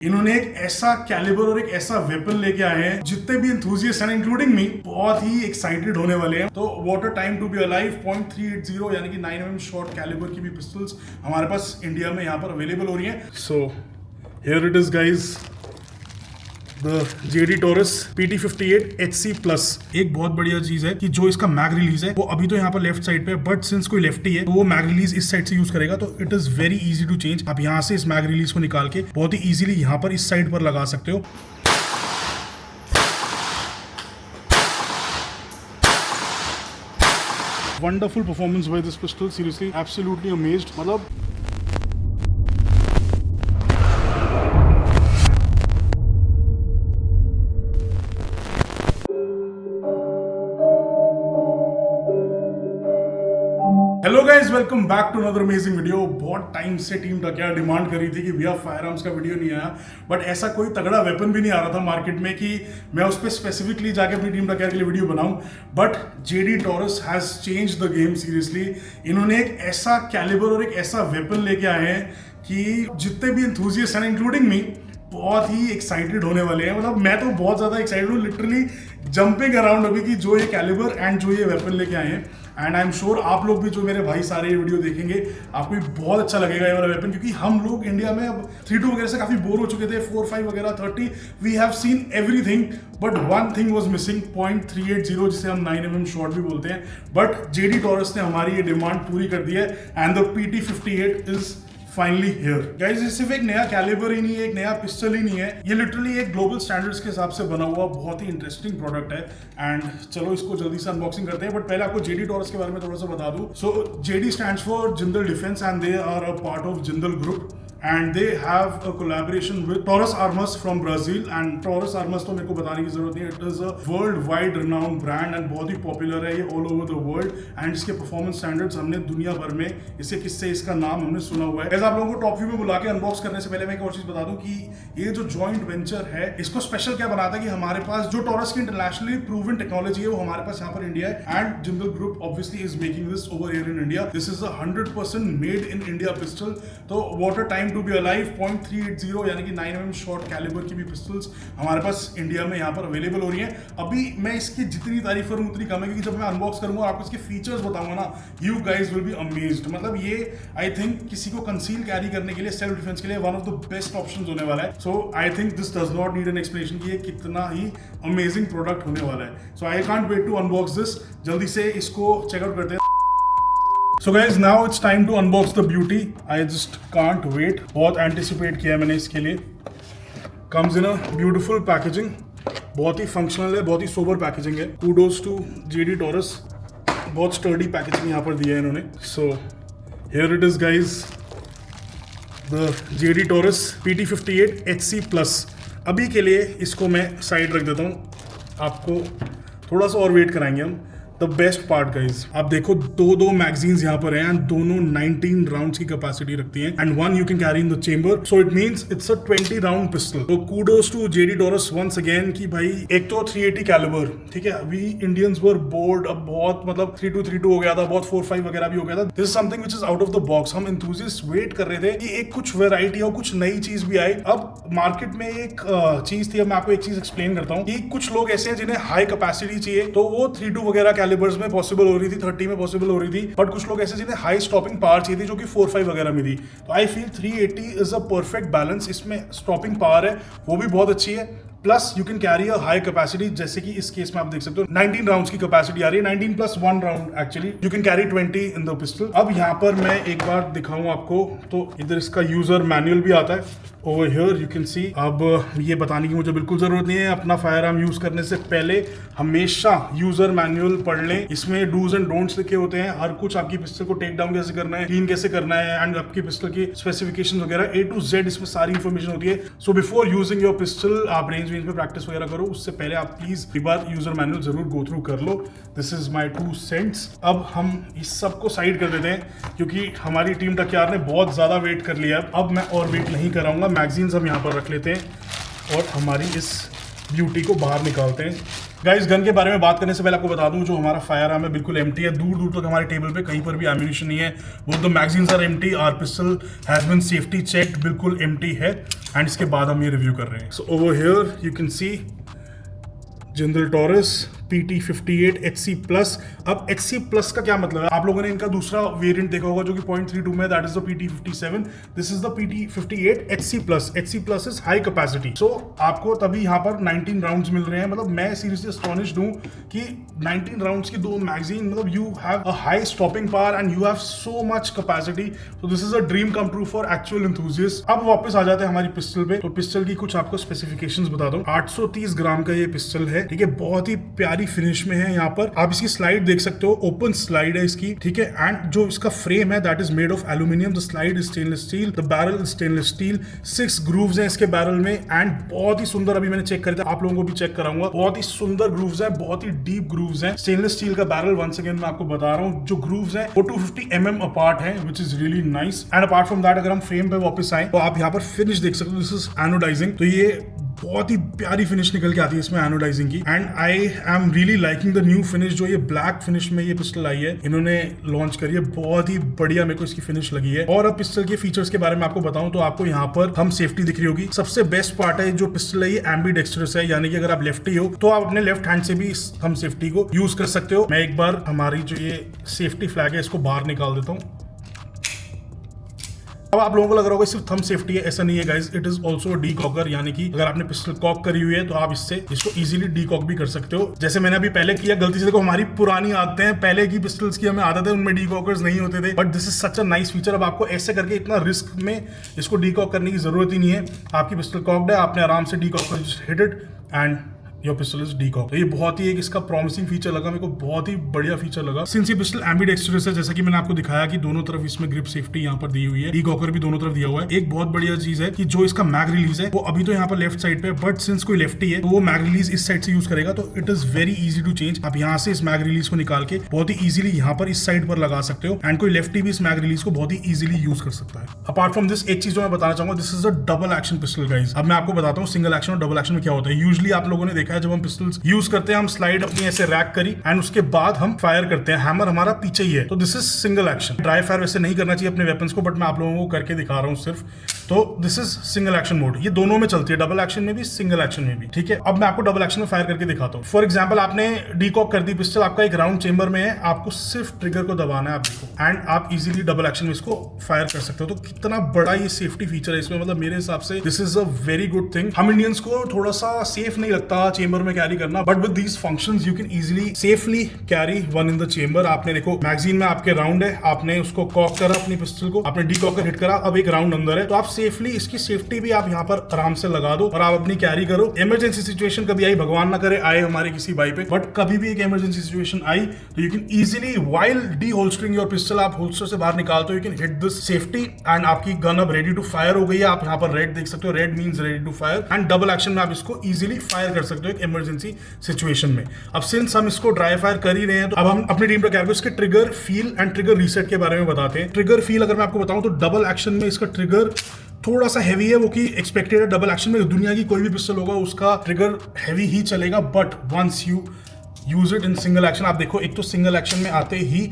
इन्होंने एक ऐसा कैलिबर और एक ऐसा वेपन लेके आए हैं, जितने भी एंथुसियास्ट हैं इंक्लूडिंग मी बहुत ही एक्साइटेड होने वाले हैं। तो what a time to be alive .380 यानी कि 9mm शॉर्ट कैलिबर की भी पिस्टल्स हमारे पास इंडिया में यहाँ पर अवेलेबल हो रही हैं। So here it is guys, the JD Taurus PT58 HC+। एक बहुत बढ़िया चीज है कि जो इसका मैग रिलीज है वो अभी तो यहाँ पर लेफ्ट साइड पे है, बट सिंस कोई लेफ्टी है तो वो मैग रिलीज इस साइड से यूज करेगा, तो it is very easy to change. आप यहाँ से इस मैग रिलीज को निकाल के बहुत ही इजीली यहाँ पर इस साइड पर लगा सकते हो। Wonderful performance by this pistol, seriously absolutely amazed. मतलब hello guys, welcome back to another amazing video. बहुत टाइम से टीम टकिया डिमांड कर रही थी कि भैया फायर आर्म्स का वीडियो नहीं आया, बट ऐसा कोई तगड़ा वेपन भी नहीं आ रहा था मार्केट में कि मैं उस पर स्पेसिफिकली जाके अपनी टीम टकिया के लिए वीडियो बनाऊं। But JD Taurus has change the game seriously. इन्होंने एक ऐसा कैलिबर और एक ऐसा वेपन लेके आए हैं कि जितने भी एंथुसियास्ट हैं इंक्लूडिंग मी बहुत ही एक्साइटेड होने वाले हैं। मतलब मैं तो बहुत ज़्यादा एक्साइटेड हूँ, लिटरली जंपिंग अराउंड अभी कि जो ये कैलिबर एंड जो ये वेपन लेके आए हैं। एंड आई एम श्योर आप लोग भी, जो मेरे भाई सारे ये वीडियो देखेंगे, आपको भी बहुत अच्छा लगेगा ये वाला वेपन, क्योंकि हम लोग इंडिया में अब 3.2 वगैरह से काफ़ी बोर हो चुके थे। 4, 5 वगैरह 30 we have seen everything, but one thing was missing, .380 जिसे हम 9mm शॉर्ट भी बोलते हैं। बट JD Taurus ने हमारी ये डिमांड पूरी कर दी है and the PT58 is finally here guys. ये सिर्फ एक नया कैलिबर ही नहीं है, एक नया पिस्टल ही नहीं है, ये लिटरली एक ग्लोबल स्टैंडर्ड्स के हिसाब से बना हुआ बहुत ही इंटरेस्टिंग प्रोडक्ट है। एंड चलो इसको जल्दी से अनबॉक्सिंग करते हैं, बट पहले आपको JD Taurus के बारे में थोड़ा सा बता दूं। So JD stands for Jindal defence and they are a part of Jindal group and they have a collaboration with Taurus Armas from Brazil। and Taurus Armas तो मेरे को बताने की जरूरत नहीं, it is a world wide renowned brand and बहुत ही popular है ये all over the world। and इसके performance standards हमने दुनिया भर में इसके किससे इसका नाम हमने सुना हुआ है। आप लोगों को टॉप व्यू में बुला के अनबॉक्स करने से पहले मैं एक और चीज बता दूं कि ये जो जॉइंट वेंचर है, इसको स्पेशल क्या बनाता है कि हमारे पास जो Taurus की इंटरनेशनली प्रूवन टेक्नोलॉजी है वो हमारे पास यहाँ पर इंडिया है। And Jindal group obviously is making this over here in India. This is a 100% made in India pistol. तो what a time to be alive .380 यानी कि 9mm शॉर्ट कैलिबर की भी पिस्टल्स हमारे पास इंडिया में यहाँ पर अवेलेबल हो रही हैं। अभी मैं इसकी जितनी तारीफ करूँ उतनी कम है, क्योंकि जब मैं अनबॉक्स करूंगा आपको इसके फीचर्स बताऊंगा ना, you guys will be amazed. मतलब ये आई थिंक किसी को कंसील कैरी करने के लिए, सेल्फ डिफेंस के लिए one of the best options होने वाला है। So I think this does not need an explanation कि ये कितना ही अमेजिंग प्रोडक्ट होने वाला है। So I can't wait to unbox this. जल्दी से इसको चेकआउट करते हैं। So guys, now it's time to unbox the beauty. I just can't wait. बहुत एंटिसिपेट किया है मैंने इसके लिए। Comes in a beautiful packaging. बहुत ही फंक्शनल है, बहुत ही सोबर पैकेजिंग है। Kudos to JD Taurus। बहुत स्टर्डी पैकेजिंग यहाँ पर दिया है इन्होंने। So here it is guys, the JD Taurus PT58 HC+। अभी के लिए इसको मैं साइड रख देता हूँ, आपको थोड़ा सा और वेट कराएंगे हम। द बेस्ट पार्ट गाइज, आप देखो दो मैगजीन्स यहाँ पर हैं एंड दोनों 19 राउंड्स की कैपेसिटी रखती हैं and one you can carry in the chamber. So it means it's a 20 round pistol. तो kudos to JD Taurus once again कि भाई एक तो 380 कैलिबर, ठीक है, अभी इंडियंस वर बोर्ड, अब बहुत मतलब 3232 हो गया था, बहुत 45 वगैरह भी हो गया था। This is something which is out of the box. हम एंथुसियास्ट वेट कर रहे थे कि एक कुछ वेराइटी और कुछ नई चीज भी आए। अब मार्केट में एक चीज थी, अब मैं आपको एक चीज एक्सप्लेन करता हूँ कि कुछ लोग ऐसे हैं जिन्हें हाई कैपेसिटी चाहिए, तो वो 32 वगैरह कैलिबर्स में पॉसिबल हो रही थी, 30 में पॉसिबल हो रही थी। बट कुछ लोग ऐसे जिन्हें हाई स्टॉपिंग पावर चाहिए थी, जो कि 4-5 वगैरह में थी। तो I feel 380 is a perfect balance. इसमें स्टॉपिंग पावर है वो भी बहुत अच्छी है, plus you can carry a high capacity, जैसे कि इस केस में आप देख सकते हो 19 राउंड्स की कैपेसिटी आ रही है। 19 + 1 round actually you can carry 20 in the pistol. अब यहाँ पर मैं एक बार दिखाऊं आपको, तो इधर इसका यूजर मैनुअल भी आता है। ओवर हियर यू कैन सी। अब ये बताने की मुझे बिल्कुल जरूरत नहीं है, अपना फायर आर्म यूज करने से पहले हमेशा यूजर मैनुअल पढ़ लें। इसमें डूज एंड डोंट्स लिखे होते हैं, हर कुछ आपकी पिस्टल को टेक डाउन कैसे करना है, क्लीन कैसे करना है, एंड आपकी पिस्टल की स्पेसिफिकेशन वगैरह A to Z इसमें सारी इंफॉर्मेशन होती है। So before using your pistol, आप रेंज में प्रैक्टिस वगैरह करो, उससे पहले आप प्लीज एक बार यूजर मैनुअल जरूर गो थ्रू कर लो। This is my 2 cents। अब हम इस सब को साइड कर देते हैं, क्योंकि हमारी टीम टकियार ने बहुत ज्यादा वेट कर लिया। अब मैं और वेट नहीं कराऊंगा, मैगजीन्स हम यहाँ पर रख लेते हैं और हमारी इस ब्यूटी को बाहर निकालते हैं। गाइस गन के बारे में बात करने से पहले आपको बता दूं जो हमारा फायर आर्म है बिल्कुल एम्प्टी है, दूर दूर तक हमारे टेबल पे कहीं पर भी एम्यूनिशन नहीं है। Both the magazines are empty, our pistol has been safety checked, बिल्कुल एम्प्टी है। एंड इसके बाद हम ये रिव्यू कर रहे हैं। So over here you can see general Taurus PT58 HC plus. अब HC प्लस का क्या मतलब है? आप लोगों ने इनका दूसरा वेरिएंट देखा होगा जो कि .32 में, that is the PT57। This is the PT58 HC plus. HC plus is high capacity. So आपको तभी यहाँ पर 19 राउंड्स मिल रहे हैं। मतलब मैं सीरियसली एस्टॉनिश्ड हूँ कि 19 राउंड्स की दो मैगजीन, मतलब you have a high stopping power and you have so much capacity. So this is a dream come true for actual enthusiast. अब वापस आ जाते हैं हमारी पिस्टल पे। तो पिस्टल की कुछ आपको स्पेसिफिकेशंस बता दूं। 830 ग्राम का ये पिस्टल है, ठीक है, बहुत ही प्यारी फिनिश में है। यहाँ पर आप इसकी स्लाइड देख सकते हो, ओपन स्लाइड है इसकी, ठीक है। एंड जो इसका फ्रेम है that is made of aluminium, the slide is stainless steel, the barrel is stainless steel. 6 grooves हैं इसके बैरल में एंड बहुत ही सुंदर, अभी मैंने चेक करा था, आप लोगों को भी चेक कराऊंगा, बहुत ही सुंदर ग्रूव्स हैं, बहुत ही डीप ग्रूव्स हैं। स्टेनलेस स्टील का बैरल, वंस अगेन मैं आपको बता रहा हूँ, जो ग्रूव्स हैं वो 250 mm अपार्ट है, which is really nice. And apart from that अगर हम फ्रेम पे वापस आए तो आप यहाँ पर फिनिश देख सकते हो, दिस इज एनोडाइजिंग। तो ये बहुत ही प्यारी फिनिश निकल के आती है इसमें एनोडाइजिंग की। And I am really liking the new finish, जो ये ब्लैक फिनिश में ये पिस्टल आई है, इन्होंने लॉन्च करी है, बहुत ही बढ़िया मेरे को इसकी फिनिश लगी है। और अब पिस्टल के फीचर्स के बारे में आपको बताऊं तो आपको यहाँ पर थंब सेफ्टी दिख रही होगी। सबसे बेस्ट पार्ट है जो पिस्टल है, ये एम्बीडेक्स्ट्रस है, यानी कि अगर आप लेफ्टी हो तो आप अपने लेफ्ट हैंड से भी इस थंब सेफ्टी को यूज कर सकते हो। मैं एक बार हमारी जो ये सेफ्टी फ्लैग है इसको बाहर निकाल देता हूँ। अब आप लोगों को लग रहा होगा सिर्फ थंब सेफ्टी है, ऐसा नहीं है गाइस, इट इज ऑल्सो डीकॉकर, यानी कि अगर आपने पिस्टल कॉक करी हुई है तो आप इससे इसको इजीली डीकॉक भी कर सकते हो। जैसे मैंने अभी पहले किया गलती से, देखो हमारी पुरानी आदतें हैं, पहले की पिस्टल्स की हमें आदत है, उनमें डीकॉकर्स नहीं होते थे, but this is such a nice feature. अब आपको ऐसे करके इतना रिस्क में इसको डीकॉक करने की जरूरत ही नहीं है। आपकी पिस्टल कॉक्ड है, आपने आराम से decocker just hit it and your pistol is decock. ये बहुत ही एक इसका प्रॉमिसिंग फीचर लगा मेरे को, बहुत ही बढ़िया फीचर लगा। सिंस ये पिस्टल एम्बीडेक्स्ट्रस है, जैसा कि मैंने आपको दिखाया कि दोनों तरफ इसमें ग्रिप सेफ्टी यहाँ पर दी हुई है, डीकॉकर भी दोनों तरफ दिया हुआ है। एक बहुत बढ़िया चीज है कि जो इसका मैग रिलीज है वो अभी तो यहाँ पर लेफ्ट साइड पे, बट सिंस कोई लेफ्टी है तो वो मैग रिलीज इस साइड से यूज करेगा, तो it is very easy to change. आप यहाँ से इस मैग रिलीज को निकाल के बहुत ही इजीली यहाँ पर इस साइड पर लगा सकते हो एंड कोई लेफ्टी भी इस मैग रिलीज को बहुत ही इजीली यूज कर सकता है। अपार्ट फ्रॉम दिस एक चीज जो मैं बताना चाहूंगा, this is a double action pistol guys. अब मैं आपको बताता हूँ सिंगल एक्शन और डबल एक्शन में क्या होता है। यूजुअली आप लोगों ने देखा है जब हम पिस्टल्स यूज करते हैं, हम स्लाइड अपनी ऐसे रैक करी एंड उसके बाद हम फायर करते हैं, हैमर हमारा पीछे ही है, तो this is single action. Dry fire वैसे नहीं करना चाहिए अपने वेपन्स को, बट मैं आप लोगों को करके दिखा रहा हूं सिर्फ। तो this is single action mode, ये दोनों में चलती है, डबल एक्शन में भी सिंगल एक्शन में भी, ठीक है। अब मैं आपको डबल एक्शन में फायर करके दिखाता हूं। फॉर एग्जांपल आपने डीकॉक कर दी पिस्टल, आपका एक राउंड चेंबर में है, आपको सिर्फ ट्रिगर को दबाना है, आप देखो, एंड आप इजीली डबल एक्शन में इसको फायर कर सकते हो। तो कितना बड़ा ये सेफ्टी फीचर है इसमें, मतलब मेरे हिसाब से this is a very good thing. हम इंडियंस को थोड़ा सा सेफ नहीं लगता चेंबर में कैरी करना, but with these functions you can easily safely carry one in the chamber. आपने देखो मैगजीन में आपके राउंड है, आपने उसको कॉक करा अपनी पिस्टल को, आपने डीकॉकर हिट करा, अब एक राउंड अंदर है, तो आप सेफली इसकी सेफ्टी भी आप यहाँ पर आराम से लगा दो और आप अपनी कैरी करो। इमरजेंसी सिचुएशन कभी आई, भगवान ना करे आए हमारे किसी भाई पे, बट कभी भी एक इमरजेंसी सिचुएशन आई तो you can easily while deholstering your pistol, आप होल्स्टर से बाहर निकालते हो, you can hit this safety and आपकी गन अब रेडी टू फायर हो गई है। आप यहाँ पर रेड देख सकते हो, red means ready to fire, and double action में आप इसको इजीली फायर कर सकते हो एक इमरजेंसी सिचुएशन में। अब सिंस हम इसको ड्राई फायर कर ही रहे हैं तो अब हम अपनी टीम पर क्या करें, इसके trigger feel and trigger reset के बारे में बताते हैं। ट्रिगर फील अगर मैं आपको बताऊं तो डबल एक्शन में इसका ट्रिगर थोड़ा सा हैवी है, वो कि एक्सपेक्टेड है। डबल एक्शन में दुनिया की कोई भी पिस्टल होगा उसका ट्रिगर हैवी ही चलेगा, but once you use it in single action, आप देखो एक तो सिंगल एक्शन में आते ही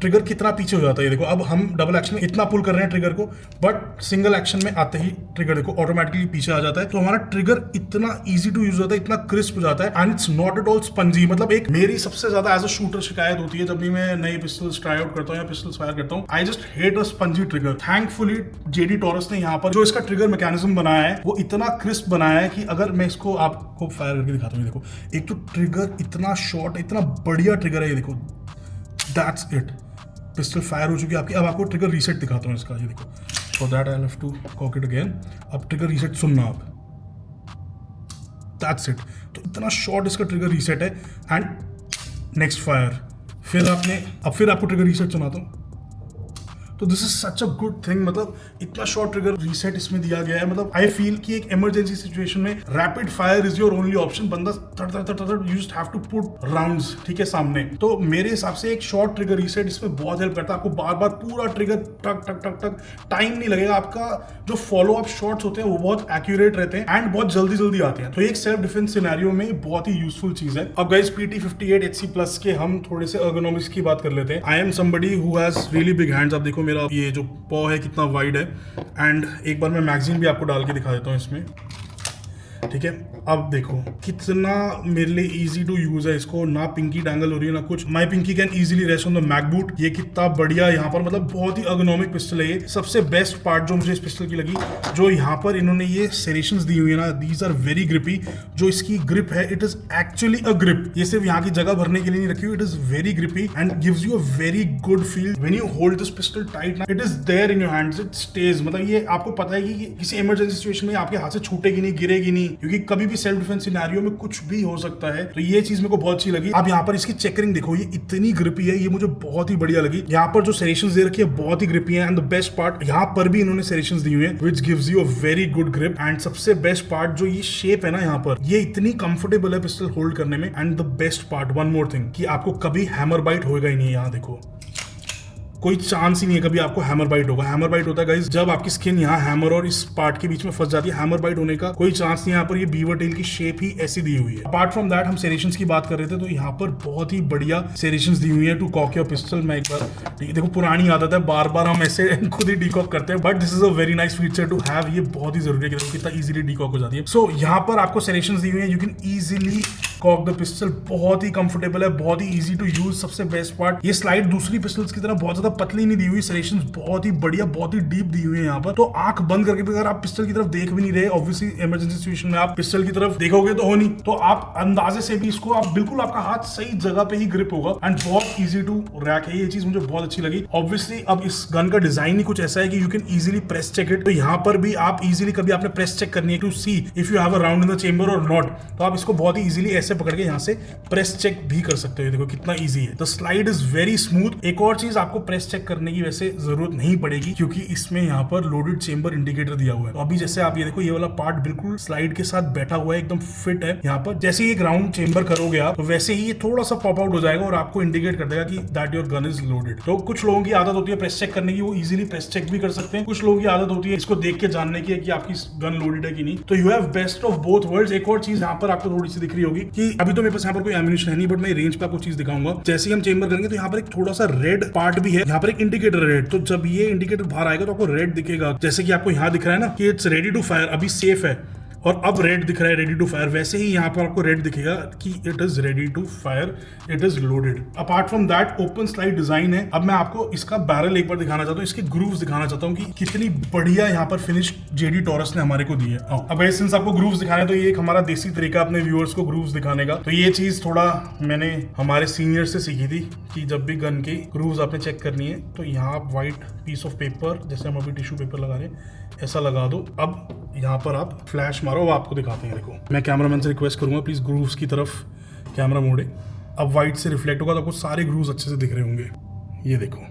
ट्रिगर कितना पीछे हो जाता है। ये देखो अब हम डबल एक्शन में इतना पुल कर रहे हैं ट्रिगर को, बट सिंगल एक्शन में आते ही ट्रिगर देखो ऑटोमेटिकली पीछे आ जाता है। तो हमारा ट्रिगर इतना इजी टू यूज होता है, इतना क्रिस्प हो जाता है, and it's not at all spongy. मतलब एक मेरी सबसे ज्यादा एज अ शूटर शिकायत होती है जब भी मैं नई पिस्टल्स ट्राई आउट करता हूँ या पिस्टल्स फायर करता हूँ, I just hate a spongy trigger. Thankfully JD taurus ने यहाँ पर जो इसका ट्रिगर मैकेनिज्म बनाया है वो इतना क्रिस्प बनाया है कि अगर मैं इसको आपको फायर करके दिखाता हूँ, देखो एक तो ट्रिगर इतना शॉर्ट, इतना बढ़िया ट्रिगर है, ये देखो दैट्स इट, पिस्टल फायर हो चुकी है आपकी। अब आपको ट्रिगर रीसेट दिखाता हूँ इसका, ये देखो, for that I have to cock it again. अब ट्रिगर रीसेट सुनना आप, दैट्स इट। तो इतना शॉर्ट इसका ट्रिगर रीसेट है एंड नेक्स्ट फायर, फिर आपने अब फिर आपको ट्रिगर रीसेट सुनाता हूँ, तो this is such a good thing, मतलब इतना शॉर्ट ट्रिगर रीसेट इसमें दिया गया है। मतलब आई फील कि एक इमरजेंसी सिचुएशन में rapid fire is your only option. बंदा you just have to put rounds, ठीक है, सामने। तो मेरे हिसाब से एक शॉर्ट ट्रिगर रीसेट इसमें बहुत हेल्प करता है। आपको बार बार पूरा ट्रिगर टक टक टक टक टाइम नहीं लगेगा। आपका जो फॉलो अप शॉट्स होते हैं वो बहुत एक्यूरेट रहते हैं एंड बहुत जल्दी जल्दी आते हैं। तो एक सेल्फ डिफेंस सिनेरियो में बहुत ही यूजफुल चीज है। अब गाइस PT58 HC प्लस के हम थोड़े से ergonomics की बात कर लेते हैं। आई am somebody who has really big hands. आप देखो मेरा ये जो पॉ है कितना वाइड है, एंड एक बार मैं मैगजीन भी आपको डाल के दिखा देता हूँ इसमें, ठीक है। अब देखो कितना मेरे लिए इजी टू यूज है। इसको ना पिंकी डैंगल हो रही है ना कुछ। My pinky can easily rest on the mag boot. ये कितना बढ़िया यहाँ पर, मतलब बहुत ही ergonomic पिस्टल है ये। सबसे बेस्ट पार्ट जो मुझे इस पिस्टल की लगी, जो यहाँ पर इन्होंने ये सेरेशंस दी हुई है ना, दीज आर वेरी ग्रिपी। जो इसकी ग्रिप है, it is actually a grip. ये सिर्फ यहाँ की जगह भरने के लिए नहीं रखी हुई, it is very grippy and gives you a very good feel when you hold this pistol tight ना, it is there in your hands, it stays. मतलब ये आपको पता है कि किसी इमरजेंसी सिचुएशन में आपके हाथ से छूटेगी नहीं, गिरेगी नहीं, क्योंकि कभी भी सेल्फ डिफेंस सिनेरियो में कुछ भी हो सकता है। तो ये चीज मेरे को बहुत अच्छी लगी। अब यहाँ पर इसकी चेकरिंग देखो, ये इतनी ग्रिपी है, ये मुझे बहुत ही बढ़िया लगी। यहाँ पर जो सेरेशंस दे रखी है बहुत ही ग्रिपी है, एंड द बेस्ट पार्ट यहाँ पर भी इन्होंने सेरेशंस दी हुई है which gives you a very good grip. And सबसे बेस्ट पार्ट जो ये शेप है ना, यहाँ पर ये इतनी कंफर्टेबल है पिस्टल होल्ड करने में। And the best part, one more thing, कि आपको कभी हैमर बाइट होएगा ही नहीं। यहाँ देखो कोई चांस ही नहीं है कभी आपको हैमर बाइट होगा। हैमर बाइट होता है गाइस जब आपकी स्किन यहाँ हैमर और इस पार्ट के बीच में फंस जाती है। हैमर बाइट होने का कोई चांस नहीं। यहाँ पर ये बीवर टेल की शेप ही ऐसी दी हुई है। अपार्ट फ्रॉम दैट, हम सेरेशंस की बात कर रहे थे, तो यहाँ पर बहुत ही बढ़िया सेरेशंस दी हुई है टू कॉक योर पिस्टल। मैं एक बार देखो, पुरानी आदत है, बार बार हम ऐसे खुद ही डीकॉक करते हैं, but this is a very nice feature to have. ये बहुत ही जरूरी है कि कितना इजीली डीकॉक हो जाती है। सो यहाँ पर आपको सेरेशंस दी हुई है, you can easily cock the pistol. बहुत ही कंफर्टेबल है, बहुत ही इजी टू यूज। सबसे बेस्ट पार्ट, ये स्लाइड दूसरी पिस्टल्स की तरह बहुत ज्यादा पतली नहीं दी हुई। सेरेशंस बहुत ही बढ़िया, बहुत ही डीप दी हुई है यहाँ पर। तो आंख बंद करके भी अगर आप पिस्टल की तरफ देख भी नहीं रहे, ऑब्वियसली इमरजेंसी सिचुएशन में आप पिस्टल की तरफ देखोगे तो हो नहीं, तो आप अंदाजे से भी इसको आप बिल्कुल, आपका हाथ सही जगह पे ही ग्रिप होगा एंड बहुत इजी टू रैक है। ये चीज मुझे बहुत अच्छी लगी। ऑब्वियसली अब इस गन का डिजाइन ही कुछ ऐसा है कि you can easily press check it. तो यहाँ पर भी आप इजीली, कभी आपने प्रेस चेक करनी है to see if you have a round in the chamber और नॉट, तो आप इसको बहुत ही इजीली ऐसे पकड़ के यहाँ से प्रेस चेक भी कर सकते हो। देखो कितना इजी है। The slide is very smooth. एक और चीज, आपको प्रेस चेक करने की वैसे जरूरत नहीं पड़ेगी क्योंकि इसमें यहाँ पर लोडेड चेंबर इंडिकेटर दिया हुआ है। तो अभी जैसे आप ये देखो, ये वाला पार्ट बिल्कुल स्लाइड के साथ बैठा हुआ है, एकदम फिट है। यहाँ पर जैसे ही एक राउंड चेंबर करोगे आप, तो वैसे ही ये थोड़ा सा पॉप आउट हो जाएगा और आपको इंडिकेट कर देगा कि that your gun is loaded. तो कुछ लोगों की आदत होती है प्रेस चेक करने की, वो इजीली प्रेस चेक भी कर सकते हैं। कुछ लोगों की आदत होती है इसको देख के जानने की कि आपकी गन लोडेड है कि नहीं। तो you have best of both worlds. एक और चीज यहाँ पर आपको थोड़ी सी दिख रही होगी कि अभी तो मेरे पास यहाँ पर कोई एम्यूनिशन है नहीं, बट मैं रेंज पे आपको चीज दिखाऊंगा। जैसे ही हम चेंबर करेंगे तो यहाँ पर एक थोड़ा सा रेड पार्ट भी है, यहाँ पर एक इंडिकेटर रेड। तो जब ये इंडिकेटर बाहर आएगा तो आपको रेड दिखेगा, जैसे कि आपको यहाँ दिख रहा है ना कि इट्स रेडी टू फायर, अभी सेफ है, और अब रेड दिख रहा है रेडी टू फायर। वैसे ही यहाँ पर आपको रेड दिखेगा कि it is ready to fire, it is loaded. Apart from that, open slide design है। अब मैं आपको इसका बैरल एक बार दिखाना चाहता हूँ, इसके ग्रूव्स दिखाना चाहता हूँ कि कितनी बढ़िया यहाँ पर फिनिश जेडी टॉरस ने हमारे को दी है। अब सिंस आपको ग्रूव्स दिखाने, तो ये एक हमारा देसी तरीका अपने व्यूअर्स को ग्रूव्स दिखाने का। तो ये चीज थोड़ा मैंने हमारे सीनियर से सीखी थी कि जब भी गन की ग्रूव्स आपने चेक करनी है तो यहाँ आप व्हाइट पीस ऑफ पेपर, जैसे हम अभी टिश्यू पेपर लगा रहे हैं, ऐसा लगा दो। अब यहाँ पर आप फ्लैश मारो, वो आपको दिखाते हैं। देखो, मैं कैमरामैन से रिक्वेस्ट करूंगा प्लीज ग्रूव्स की तरफ कैमरा मोड़े। अब व्हाइट से रिफ्लेक्ट होगा तो आपको सारे ग्रूव्स अच्छे से दिख रहे होंगे। ये देखो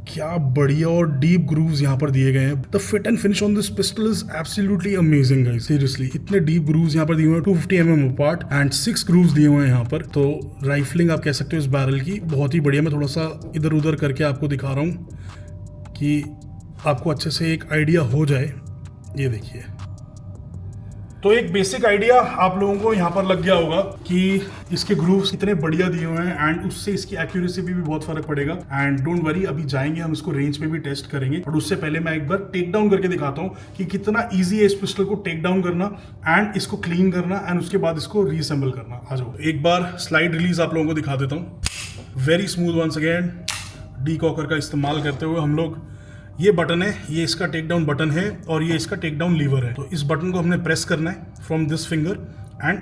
क्या बढ़िया और डीप ग्रूव्स यहाँ पर दिए गए हैं। The fit and finish on this pistol is absolutely amazing guys, seriously. इतने डीप ग्रूव्स यहाँ पर दिए हुए हैं, 250 mm अपार्ट एंड 6 ग्रूव्स दिए हुए हैं यहाँ पर। तो राइफलिंग आप कह सकते हो इस बैरल की बहुत ही बढ़िया। मैं थोड़ा सा इधर उधर करके आपको दिखा रहा हूँ कि आपको अच्छे से एक आइडिया हो जाए। ये देखिए, तो एक बेसिक आइडिया आप लोगों को यहाँ पर लग गया होगा कि इसके ग्रूव्स कितने बढ़िया दिए हुए हैं एंड उससे इसकी एक्यूरेसी भी बहुत फर्क पड़ेगा। एंड डोंट वरी, अभी जाएंगे हम इसको रेंज पे भी टेस्ट करेंगे, और उससे पहले मैं एक बार टेक डाउन करके दिखाता हूँ कि कितना ईजी है इस पिस्टल को टेक डाउन करना एंड इसको क्लीन करना एंड उसके बाद इसको रीअसेंबल करना। आ जाओ, एक बार स्लाइड रिलीज आप लोगों को दिखा देता हूँ। वेरी स्मूथ वंस अगेन, डीकॉकर का इस्तेमाल करते हुए हम लोग, ये बटन है, ये इसका टेक डाउन बटन है और ये इसका टेक डाउन लीवर है। तो इस बटन को हमने प्रेस करना है from this finger and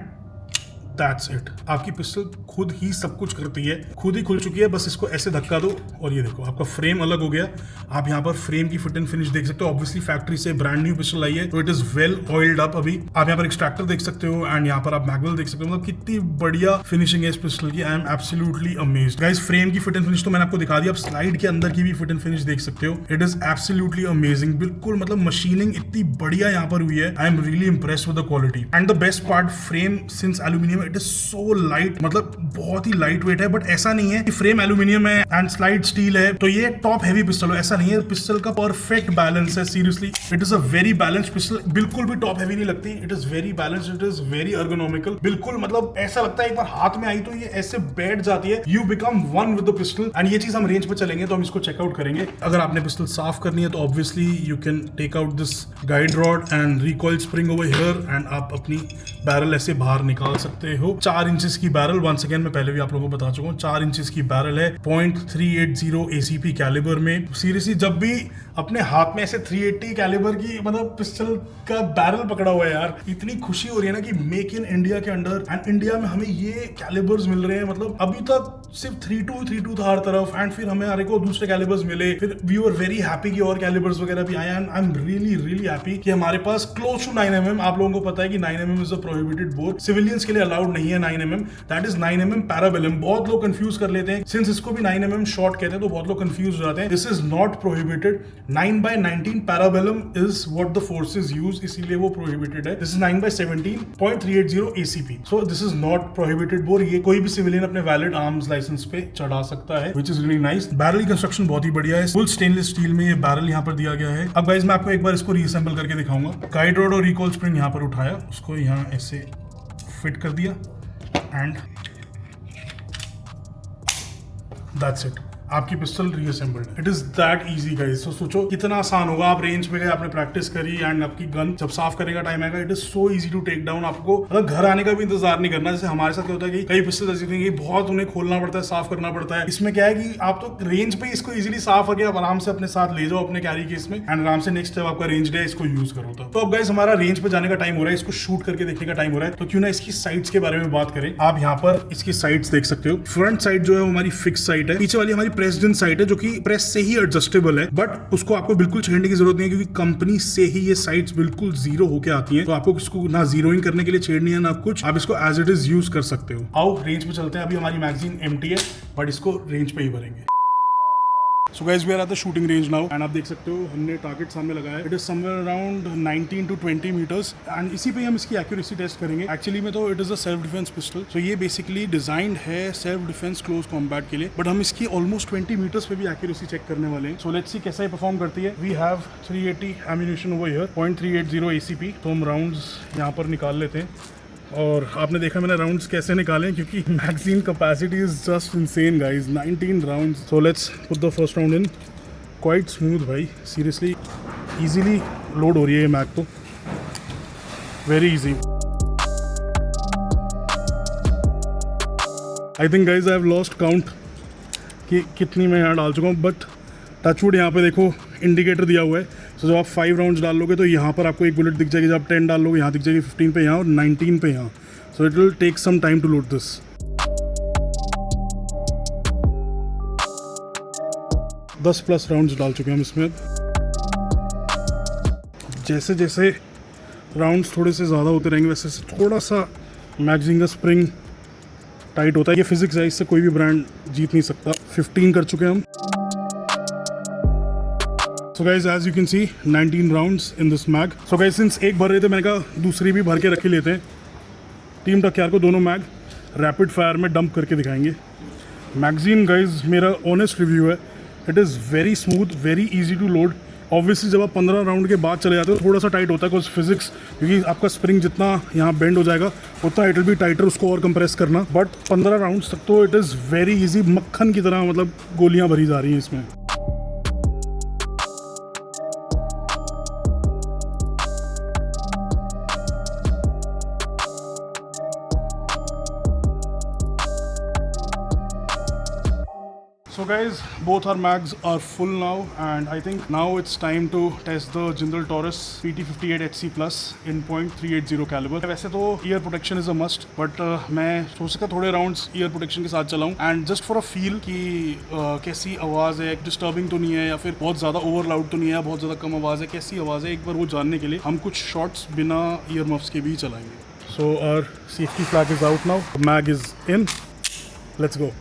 that's it. आपकी पिस्टल खुद ही सब कुछ करती है, खुद ही खुल चुकी है, बस इसको ऐसे धक्का दो और ये देखो आपका फ्रेम अलग हो गया। आप यहाँ पर फ्रेम की फिट एंड फिनिश देख सकते हो। ऑब्वियसली फैक्ट्री से ब्रांड न्यू पिस्टल आई है तो it is well oiled up. अभी आप यहाँ पर एक्सट्रैक्टर देख सकते हो एंड यहाँ पर आप मैगवेल देख सकते हो। मतलब कितनी बढ़िया फिनिशिंग है इस पिस्टल की। आई am absolutely amazed guys. Frame की फिट एंड फिनिश तो मैंने आपको दिखा दिया, आप स्लाइड के अंदर की भी फिट एंड फिनिश देख सकते हो। It is absolutely amazing. बिल्कुल मतलब मशीनिंग इतनी बढ़िया यहाँ पर हुई है। I am really impressed with the quality and the best part, frame since aluminium it is so light, मतलब बहुत ही लाइट वेट है। बट ऐसा नहीं है कि फ्रेम एल्यूमिनियम है एंड स्लाइड स्टील है तो ये टॉप हैवी पिस्टल हो, ऐसा नहीं है। पिस्टल का परफेक्ट बैलेंस है। Seriously it is a very balanced pistol. बिल्कुल भी टॉप हैवी नहीं लगती। It is very balanced, it is very ergonomical. बिल्कुल मतलब ऐसा लगता है एक बार हाथ में आई तो ये ऐसे बैठ जाती है। You become one with the pistol and ये चीज हम रेंज पे चलेंगे तो हम इसको चेकआउट करेंगे। अगर आपने पिस्टल साफ करनी है तो obviously you can take out this guide rod and recoil spring over here and आप अपनी बैरल ऐसे बाहर निकाल सकते हो। 4 इंचेस की बैरल, वंस अगेन मैं पहले भी आप लोगों को बता चुका हूँ, 4 इंचेस की बैरल है 0.380 ACP कैलिबर में। सीरियसली जब भी अपने हाथ में ऐसे 380 कैलिबर की मतलब पिस्टल का बैरल पकड़ा हुआ है यार, इतनी खुशी हो रही है ना कि मेक इन इंडिया के अंडर एंड इंडिया में हमें ये कैलिबर्स मिल रहे हैं। मतलब अभी तक सिर्फ 32 था हर तरफ एंड फिर हमें को दूसरे कैलिबर्स मिले। फिर वी वर वेरी हैप्पी कि और कैलिबर्स वगैरह भी आए and I am really happy कि हमारे पास क्लोज टू 9mm। आप लोगों को पता है कि 9mm is a prohibited bore, civilians के लिए अलाउड नहीं है 9mm। That is 9mm Parabellum. बहुत लोग कंफ्यूज कर लेते हैं, सिंस इसको भी 9mm शॉर्ट कहते हैं तो बहुत लोग कंफ्यूज हो जाते हैं। This is not prohibited. 9x19 Parabellum is what the forces use, इसीलिए वो प्रोहिबिटेड है। This is 9x17 0.380 ACP, so this is not prohibited bore. ये कोई भी सिविलियन अपने वैलिड आर्म्स लाइसेंस पे चढ़ा सकता है, which is really nice. Barrel की कंस्ट्रक्शन बहुत ही बढ़िया है। फुल स्टेनलेस स्टील में ये बैरल यहाँ पर दिया गया है। अब गाइस मैं आपको एक बार इसको रीअसेंबल करके दिखाऊंगा। गाइड रॉड और रिकॉइल स्प्रिंग यहाँ पर उठाया, उसको यहाँ ऐसे फिट कर दिया एंड दैट्स इट। आपकी पिस्टल रीअसेंबल्ड है। It is that easy guys. तो सोचो कितना आसान होगा। आप रेंज पे गए, आपने प्रैक्टिस करी एंड आपकी गन जब साफ करने का टाइम आएगा, it is so easy to take down. आपको मतलब घर आने का भी इंतजार नहीं करना। जैसे हमारे साथ क्या होता है कि कई पिस्टल ऐसी होती है कि बहुत उन्हें खोलना पड़ता है, साफ करना पड़ता है। इसमें क्या है कि आप तो रेंज पे इसको इजीली साफ करके आप आराम से अपने साथ ले जाओ अपने कैरी केस में एंड आराम से नेक्स्ट जब आपका रेंज डे इसको यूज करो। तो अब गाइस हमारा रेंज पे जाने का टाइम हो रहा है, इसको शूट करके देखने का टाइम हो रहा है। तो क्यों ना इसकी साइड्स के बारे में बात करें। आप यहाँ पर इसकी साइड्स देख सकते हो। फ्रंट साइड जो है वो हमारी फिक्स साइड है, पीछे वाली हमारी प्रेसिडेंट साइड है जो कि प्रेस से ही एडजस्टेबल है, बट उसको आपको बिल्कुल छेड़ने की जरूरत नहीं है क्योंकि कंपनी से ही ये साइड्स बिल्कुल जीरो होके आती हैं। तो आपको इसको ना जीरोइंग करने के लिए छेड़नी है ना कुछ, आप इसको एज इट इज यूज कर सकते हो। आओ रेंज पे चलते हैं। अभी हमारी मैगजीन एम्प्टी है बट इसको रेंज पे ही भरेंगे। So guys, we are at the shooting range now and आप देख सकते हो हमने टारगेट सामने लगाया है। It is somewhere around 19 to 20 meters and इसी पे हम इसकी एक्यूरेसी टेस्ट करेंगे। एक्चुअली में तो it is a self defense pistol, so ये बेसिकली डिजाइंड है सेल्फ डिफेंस क्लोज कॉम्बैट के लिए, बट हम इसकी ऑलमोस्ट 20 मीटर्स पे भी एक्यूरेसी चेक करने वाले हैं। सो लेट्स सी कैसा ये परफॉर्म करती है। We have 380 ammunition over here, 0.380 ACP। तो हम राउंड्स यहाँ पर निकाल लेते हैं और आपने देखा मैंने राउंड्स कैसे निकाले क्योंकि magazine capacity is just insane guys, 19 rounds. So let's put the first round in. Quite smooth भाई, सीरियसली इजीली लोड हो रही है ये मैग तो, very easy. I think guys I have lost count कि कितनी मैं यहाँ डाल चुका हूँ, बट टचवुड यहाँ पे देखो इंडिकेटर दिया हुआ है। सो जब आप 5 राउंड्स डाल लोगे तो यहाँ पर आपको एक बुलेट दिख जाएगी, जब आप 10 डाल लोगे यहाँ दिख जाएगी, 15 पे यहाँ और 19 पे यहाँ। So it will take some time to load this. 10+ rounds डाल चुके हैं हम इसमें। जैसे जैसे राउंड्स थोड़े से ज़्यादा होते रहेंगे वैसे थोड़ा सा मैगजीन का स्प्रिंग टाइट होता है। ये फिजिक्स है, इससे कोई भी ब्रांड जीत नहीं सकता। 15 कर चुके हैं हम। So guys, as you can see, 19 rounds in this mag. So guys, since एक भर रहे थे मैंने कहा दूसरी भी भर के रख ही लेते हैं। टीम टकयार को दोनों मैग रैपिड फायर में डंप करके दिखाएंगे। मैगजीन गाइज मेरा ऑनेस्ट रिव्यू है, it is very smooth, very easy to load. Obviously जब आप 15 राउंड के बाद चले जाते हो थोड़ा सा टाइट होता है बिकॉज फिजिक्स, क्योंकि आपका स्प्रिंग जितना यहाँ बेंड हो जाएगा उतना इट विल बी टाइटर, उसको और कंप्रेस करना। बट 15 राउंड्स तक तो इट इज़ वेरी इजी, मक्खन की तरह मतलब गोलियाँ भरी जा रही हैं इसमें। सो So guys, both our mags are full now and I think now it's time to test the Jindal Taurus PT58 HC Plus in .380 caliber. वैसे तो ear protection is a must, but मैं सोच सका थोड़े rounds ear protection के साथ चलाऊं and just for a feel कि कैसी आवाज़ है, disturbing तो नहीं है या फिर बहुत ज़्यादा over loud तो नहीं है, बहुत ज़्यादा कम आवाज़ है, कैसी आवाज़ है, एक बार वो जानने के लिए हम कुछ shots बिना ear muffs के भी चलाएंगे. So our safety flag is out now, the mag is in, let's go.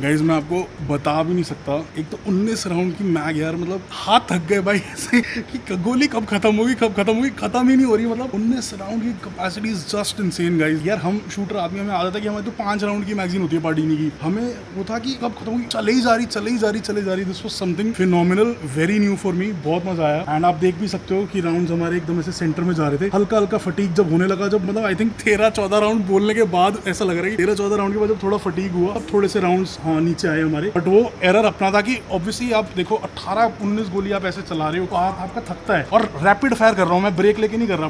Guys मैं आपको बता भी नहीं सकता, एक तो 19 राउंड की मैग यार, मतलब हाथ थक गए भाई ऐसे कि गोली कब खत्म होगी खत्म ही नहीं हो रही. मतलब 19 राउंड की capacity is just insane guys. यार हम शूटर आदमी, हमें आदत है कि हमें तो 5 राउंड की मैगजीन होती है पार्टीनी की, हमें वो था कि कब खत्म होगी, चले ही जा रही. This was something phenomenal, very new for me, बहुत मजा आया. एंड आप देख भी सकते हो कि राउंड हमारे एकदम ऐसे सेंटर में जा रहे थे. हल्का फटीक जब होने लगा, जब मतलब आई थिंक 13-14 राउंड बोलने के बाद ऐसा लग रहा है 13-14 राउंड के बाद जब थोड़ा फटीक हुआ, अब थोड़े से राउंड नीचे आए हमारे. बट वो एरर अपना था कि ऑब्वियसली आप देखो 18-19 गोली आप ऐसे चला रहे हो तो हाथ आपका थकता है, और रैपिड फायर कर रहा हूँ मैं, ब्रेक लेके नहीं कर रहा,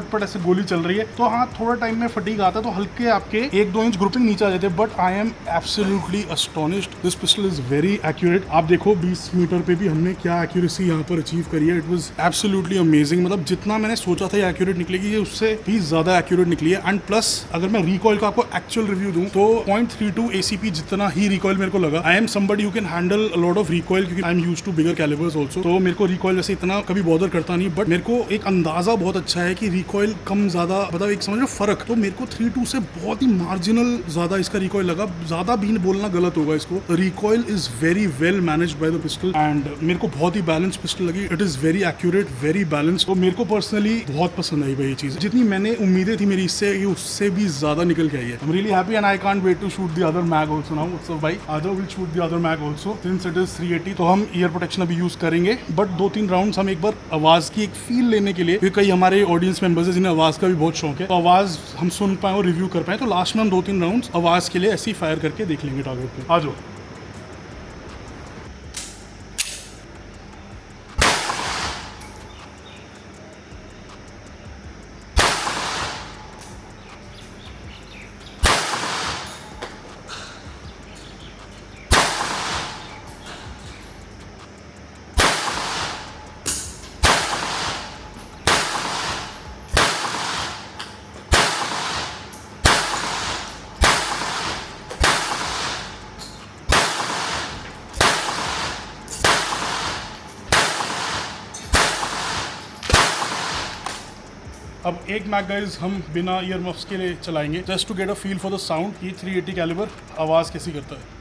पट ऐसे गोली चल रही है तो हाँ थोड़ा टाइम में फटीक आता है, तो हल्के आपके 1-2 इंच ग्रुपिंग नीचे आ जाते हैं. But I am absolutely astonished, this pistol is very accurate. आप देखो 20 मीटर पे भी हमने क्या एक्यूरेसी यहाँ पर अचीव करी है. It was absolutely amazing. मतलब जितना मैंने सोचा था एक्यूरेट निकलेगी, ये उससे भी ज्यादा एक्यूरेट निकली है. एंड प्लस अगर मैं रिकॉइल का आपको एक्चुअल रिव्यू दूं तो 0.32 ACP जितना ही रिकॉइल मेरे को लगा. I am somebody you can handle a lot of recoil, क्योंकि I am used to bigger calibres also, तो मेरे को रिकॉइल वैसे इतना कभी बॉदर करता नहीं. बट मेरे को एक अंदाजा बहुत अच्छा है कि रिकॉइल कम ज्यादा, मतलब एक समझ लो फर्क, तो मेरे को 3.2 से बहुत ही मार्जिनल ज्यादा इसका रिकॉइल लगा. ज्यादा भी बोलना गलत होगा इसको. Recoil is very well managed by the pistol and मेरे को बहुत ही बैलेंस पिस्टल लगी. It is very accurate, very balance. तो मेरे को पर्सनली बहुत पसंद आई भाई ये चीज. जितनी मैंने उम्मीदें थी मेरी इससे, ये उससे भी ज्यादा निकल के आई है. I am really happy and I can't wait to shoot the other mag also now. So भाई other will shoot the other mag also since it is 380. तो हम ईयर प्रोटेक्शन अभी यूज करेंगे, बट 2-3 राउंड्स हम एक बार आवाज की एक फील लेने के लिए, क्योंकि कई हमारे ऑडियंस मेंबर्स हैं जिन्हें आवाज का भी बहुत शौक है, तो आवाज हम सुन पाए और रिव्यू कर पाए, तो लास्ट में हम 2-3 राउंड्स आवाज के लिए ऐसे ही फायर करके देख लेंगे टारगेट पे. आ जाओ. अब एक मैग गाइज हम बिना ईयर मफ्स के लिए चलाएंगे, just to get a feel for the sound कि 380 कैलिबर आवाज़ कैसी करता है.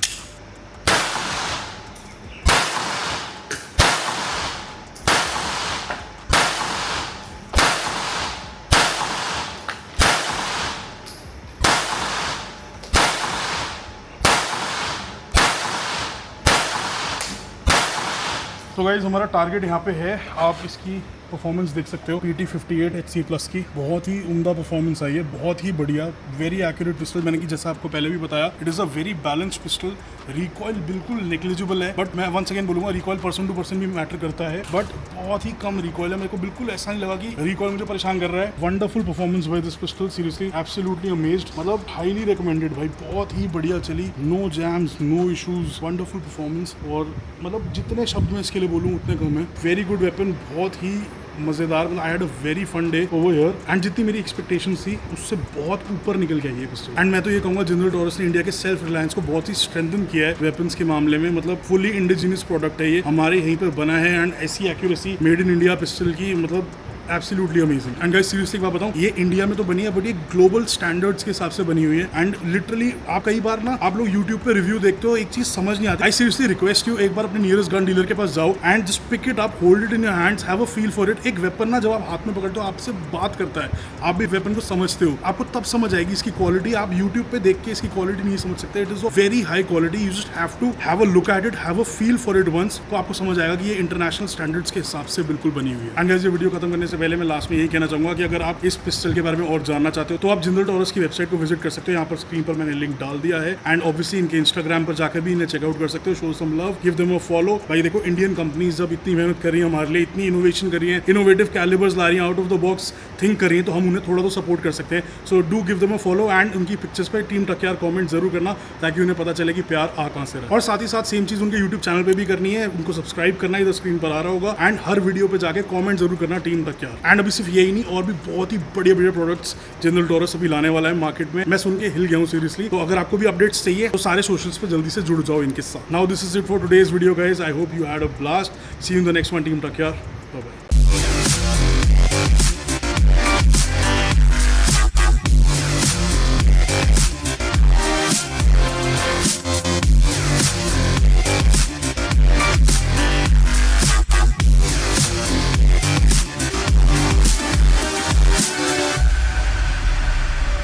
तो गाइज हमारा टारगेट यहाँ पे है, आप इसकी परफॉर्मेंस देख सकते हो. PT58 HC प्लस की बहुत ही उम्दा परफॉर्मेंस आई है, बहुत ही बढ़िया, वेरी एक्यूरेट पिस्टल. मैंने कि जैसा आपको पहले भी बताया, it is a very balanced pistol. Recoil बिल्कुल नेग्लिजिबल है, बट मैं वंस अगेन बोलूँगा रिकॉइल पर्सन टू पर्सन भी मैटर करता है, बट बहुत ही कम रिकॉइल है. मेरे को बिल्कुल ऐसा नहीं लगा कि रिकॉइल मुझे परेशान कर रहा है. Wonderful performance by this pistol, seriously absolutely amazed. मतलब हाईली रिकमेंडेड भाई, बहुत ही बढ़िया चली, no jams, no issues, wonderful performance. और मतलब जितने शब्द मैं इसके लिए बोलूँ उतने कम है. वेरी गुड वेपन, बहुत ही मज़ेदार. मतलब I had a very fun day over here and जितनी मेरी एक्सपेक्टेशंस थी उससे बहुत ऊपर निकल के आई है पिस्टल. एंड मैं तो ये कहूँगा जिंदल टॉरस ने इंडिया के सेल्फ रिलायंस को बहुत ही स्ट्रेंथन किया है वेपन्स के मामले में. मतलब फुली इंडिजिनियस प्रोडक्ट है ये, हमारे यहीं पर बना है. एंड ऐसी accuracy made in India pistol की मतलब absolutely amazing. And guys seriously एक बात बताऊं, ये इंडिया में तो बनी है बट ये ग्लोबल स्टैंडर्ड्स के हिसाब से बनी हुई है। एंड लिटरली आप कई बार ना आप लोग यूट्यूब पे रिव्यू देखते हो, एक चीज समझ नहीं आती। आई सीरियसली रिक्वेस्ट यू, एक बार अपने नियरेस्ट गन डीलर के पास जाओ and just pick it up, hold it in your hands, have a feel for it. एक वेपन ना जब आप हाथ में पकड़ते हो आपसे बात करता है, आप भी वेपन को समझते हो, आपको तब समझ आएगी इसकी क्वालिटी। आप यूट्यूब पे देख के इसकी क्वालिटी नहीं समझ सकते। It is of very high quality. You just have to have a look at it, have a feel for it once, तो आपको समझ आएगा कि ये इंटरनेशनल स्टैंडर्ड्स के हिसाब से बिल्कुल बनी हुई है। एंड गाइस ये वीडियो खत्म करने से पहले मैं लास्ट में यही कहना चाहूंगा कि अगर आप इस पिस्टल के बारे में और जानना चाहते हो तो आप जिंदल टॉरस की वेबसाइट को विजिट कर सकते हो। यहाँ पर स्क्रीन पर मैंने लिंक डाल दिया है। एंड ऑब्वियसली इनके इंस्टाग्राम पर जाकर भी इन्हें चेकआउट कर सकते हो। Show some love, give them a follow. भाई देखो, इंडियन कंपनीज जब इतनी मेहनत कर रही है हमारे लिए, इतनी इनोवेशन कर रही है, इनोवेटिव कैलिबर्स ला रही है, out of the box think कर रही है, तो हम उन्हें थोड़ा तो सपोर्ट कर सकते हैं। So do give them a follow and उनकी पिक्चर्स पर टीम टकयार कमेंट जरूर करना ताकि उन्हें पता चले कि प्यार आ कहां से रहा है। और साथ ही साथ सेम चीज उनके यूट्यूब चैनल पे भी करनी है, उनको सब्सक्राइब करना है, इधर स्क्रीन पर आ रहा होगा। एंड हर वीडियो पे जाके कमेंट जरूर करना टीम टकयार। एंड अभी सिर्फ यही नहीं, और भी बहुत ही बढ़िया बढ़िया प्रोडक्ट्स जिंदल टॉरस अभी लाने वाला है मार्केट में। मैं सुन के हिल गया हूँ सीरियसली। तो अगर आपको भी अपडेट्स चाहिए तो सारे सोशल्स पे जल्दी से जुड़ जाओ इनके साथ। Now this is it for today's video guys. I hope you had a blast. See you in the next one team टकयार। Bye bye.